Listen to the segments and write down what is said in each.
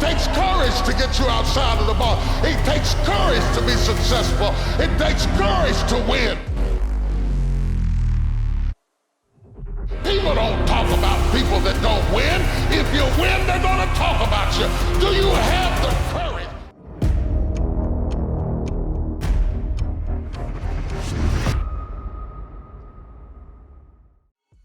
takes courage to get you outside of the box. It takes courage to be successful. It takes courage to win. People don't talk about people that don't win. If you win, they're going to talk about you. Do you have the courage?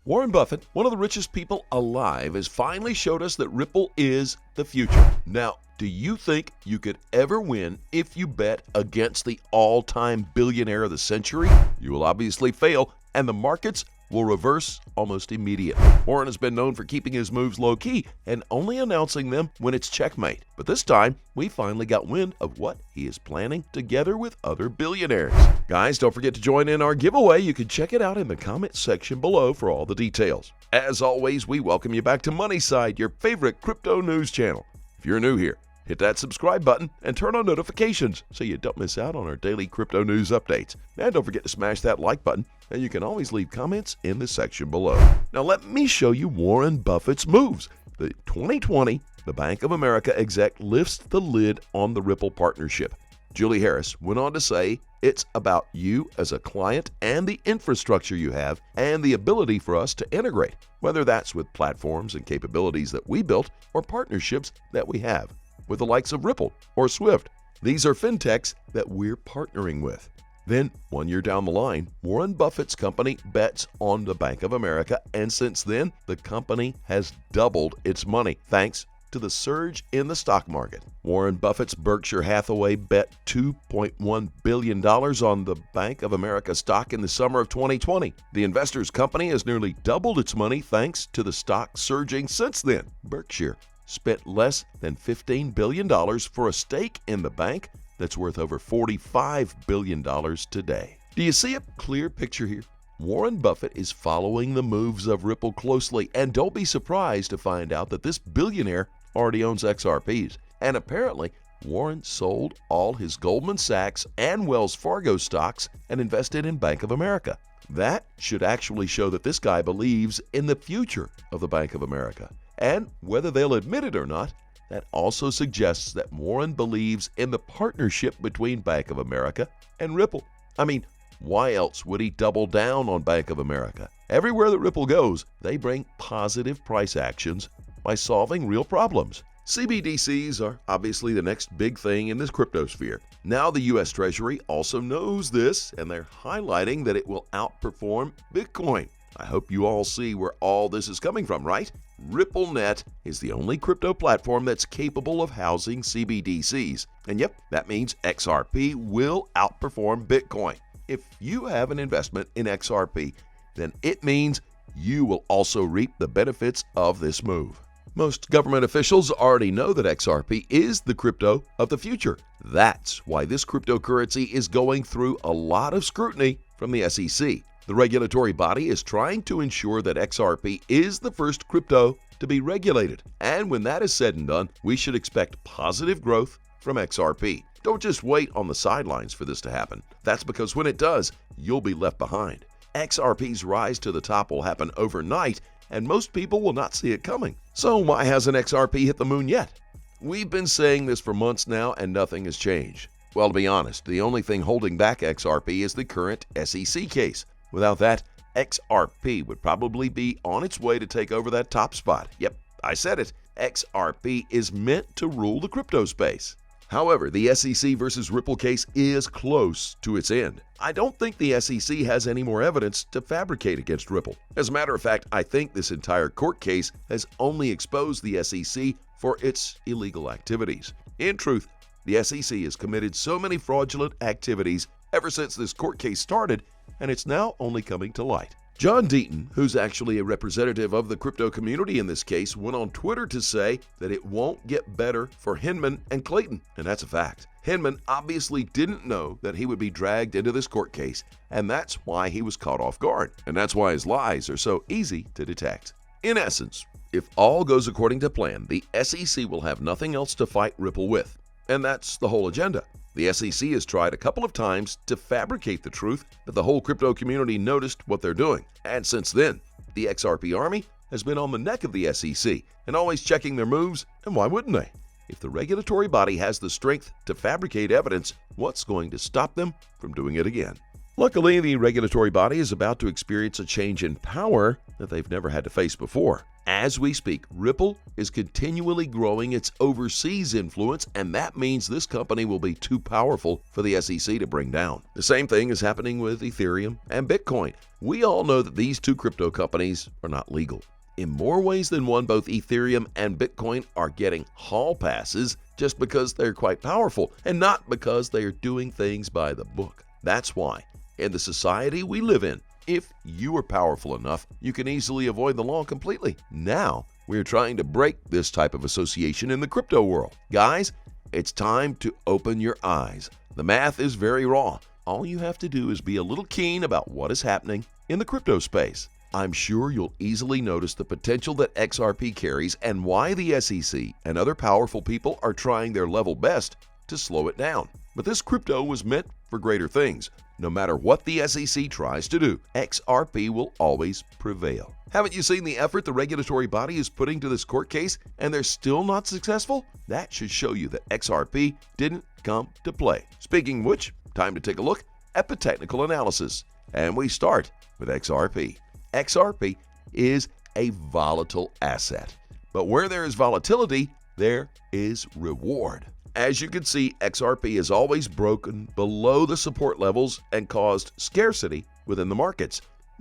Warren Buffett, one of the richest people alive, has finally showed us that Ripple is the future. Now, do you think you could ever win if you bet against the all-time billionaire of the century? You will obviously fail, and the markets will reverse almost immediately. Warren has been known for keeping his moves low-key and only announcing them when it's checkmate. But this time, we finally got wind of what he is planning together with other billionaires. Guys, don't forget to join in our giveaway. You can check it out in the comment section below for all the details. As always, we welcome you back to Moneyside, your favorite crypto news channel. If you're new here, hit that subscribe button and turn on notifications so you don't miss out on our daily crypto news updates. And don't forget to smash that like button, and you can always leave comments in the section below. Now let me show you Warren Buffett's moves. The 2020, the Bank of America exec lifts the lid on the Ripple partnership. Julie Harris went on to say, "It's about you as a client and the infrastructure you have and the ability for us to integrate, whether that's with platforms and capabilities that we built or partnerships that we have with the likes of Ripple or Swift. These are fintechs that we're partnering with." Then, 1 year down the line, Warren Buffett's company bets on the Bank of America, and since then, the company has doubled its money thanks to the surge in the stock market. Warren Buffett's Berkshire Hathaway bet $2.1 billion on the Bank of America stock in the summer of 2020. The investor's company has nearly doubled its money thanks to the stock surging since then. Berkshire spent less than $15 billion for a stake in the bank that's worth over $45 billion today. Do you see a clear picture here? Warren Buffett is following the moves of Ripple closely, and don't be surprised to find out that this billionaire already owns XRPs. And apparently, Warren sold all his Goldman Sachs and Wells Fargo stocks and invested in Bank of America. That should actually show that this guy believes in the future of the Bank of America. And whether they'll admit it or not, that also suggests that Warren believes in the partnership between Bank of America and Ripple. I mean, why else would he double down on Bank of America? Everywhere that Ripple goes, they bring positive price actions by solving real problems. CBDCs are obviously the next big thing in this cryptosphere. Now the U.S. Treasury also knows this, and they're highlighting that it will outperform Bitcoin. I hope you all see where all this is coming from, right? RippleNet is the only crypto platform that's capable of housing CBDCs. And yep, that means XRP will outperform Bitcoin. If you have an investment in XRP, then it means you will also reap the benefits of this move. Most government officials already know that XRP is the crypto of the future. That's why this cryptocurrency is going through a lot of scrutiny from the SEC. The regulatory body is trying to ensure that XRP is the first crypto to be regulated. And when that is said and done, we should expect positive growth from XRP. Don't just wait on the sidelines for this to happen. That's because when it does, you'll be left behind. XRP's rise to the top will happen overnight, and most people will not see it coming. So why hasn't XRP hit the moon yet? We've been saying this for months now, and nothing has changed. Well, to be honest, the only thing holding back XRP is the current SEC case. Without that, XRP would probably be on its way to take over that top spot. Yep, I said it. XRP is meant to rule the crypto space. However, the SEC versus Ripple case is close to its end. I don't think the SEC has any more evidence to fabricate against Ripple. As a matter of fact, I think this entire court case has only exposed the SEC for its illegal activities. In truth, the SEC has committed so many fraudulent activities ever since this court case started, and it's now only coming to light. John Deaton, who's actually a representative of the crypto community in this case, went on Twitter to say that it won't get better for Hinman and Clayton, and that's a fact. Hinman obviously didn't know that he would be dragged into this court case, and that's why he was caught off guard, and that's why his lies are so easy to detect. In essence, if all goes according to plan, the SEC will have nothing else to fight Ripple with, and that's the whole agenda. The SEC has tried a couple of times to fabricate the truth, but the whole crypto community noticed what they're doing. And since then, the XRP army has been on the neck of the SEC and always checking their moves, and why wouldn't they? If the regulatory body has the strength to fabricate evidence, what's going to stop them from doing it again? Luckily, the regulatory body is about to experience a change in power that they've never had to face before. As we speak, Ripple is continually growing its overseas influence, and that means this company will be too powerful for the SEC to bring down. The same thing is happening with Ethereum and Bitcoin. We all know that these two crypto companies are not legal. In more ways than one, both Ethereum and Bitcoin are getting hall passes just because they're quite powerful and not because they are doing things by the book. That's why, in the society we live in, if you are powerful enough, you can easily avoid the law completely. Now, we're trying to break this type of association in the crypto world. Guys, it's time to open your eyes. The math is very raw. All you have to do is be a little keen about what is happening in the crypto space. I'm sure you'll easily notice the potential that XRP carries and why the SEC and other powerful people are trying their level best to slow it down. But this crypto was meant for greater things. No matter what the SEC tries to do, XRP will always prevail. Haven't you seen the effort the regulatory body is putting to this court case and they're still not successful? That should show you that XRP didn't come to play. Speaking of which, time to take a look at the technical analysis. And we start with XRP. XRP is a volatile asset. But where there is volatility, there is reward. As you can see, XRP has always broken below the support levels and caused scarcity within the markets.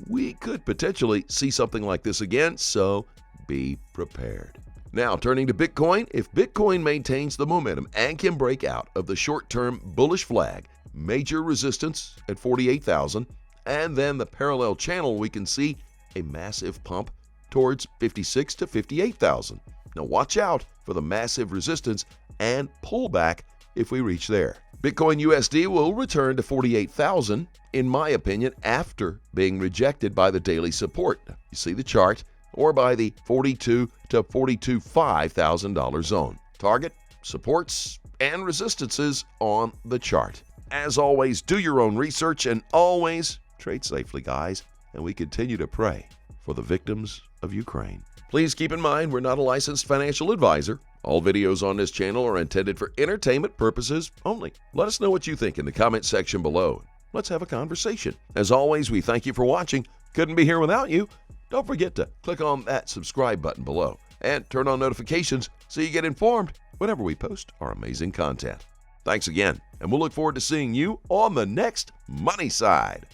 We could potentially see something like this again, so be prepared. Now, turning to Bitcoin, if Bitcoin maintains the momentum and can break out of the short-term bullish flag, major resistance at 48,000, and then the parallel channel, we can see a massive pump towards 56 to 58,000. Now watch out for the massive resistance and pullback if we reach there. Bitcoin USD will return to 48,000, in my opinion, after being rejected by the daily support. You see the chart, or by the $42,000 to $42,500 zone. Target, supports, and resistances on the chart. As always, do your own research and always trade safely, guys. And we continue to pray for the victims of Ukraine. Please keep in mind, we're not a licensed financial advisor. All videos on this channel are intended for entertainment purposes only. Let us know what you think in the comment section below. Let's have a conversation. As always, we thank you for watching. Couldn't be here without you. Don't forget to click on that subscribe button below and turn on notifications so you get informed whenever we post our amazing content. Thanks again, and we'll look forward to seeing you on the next Money Side.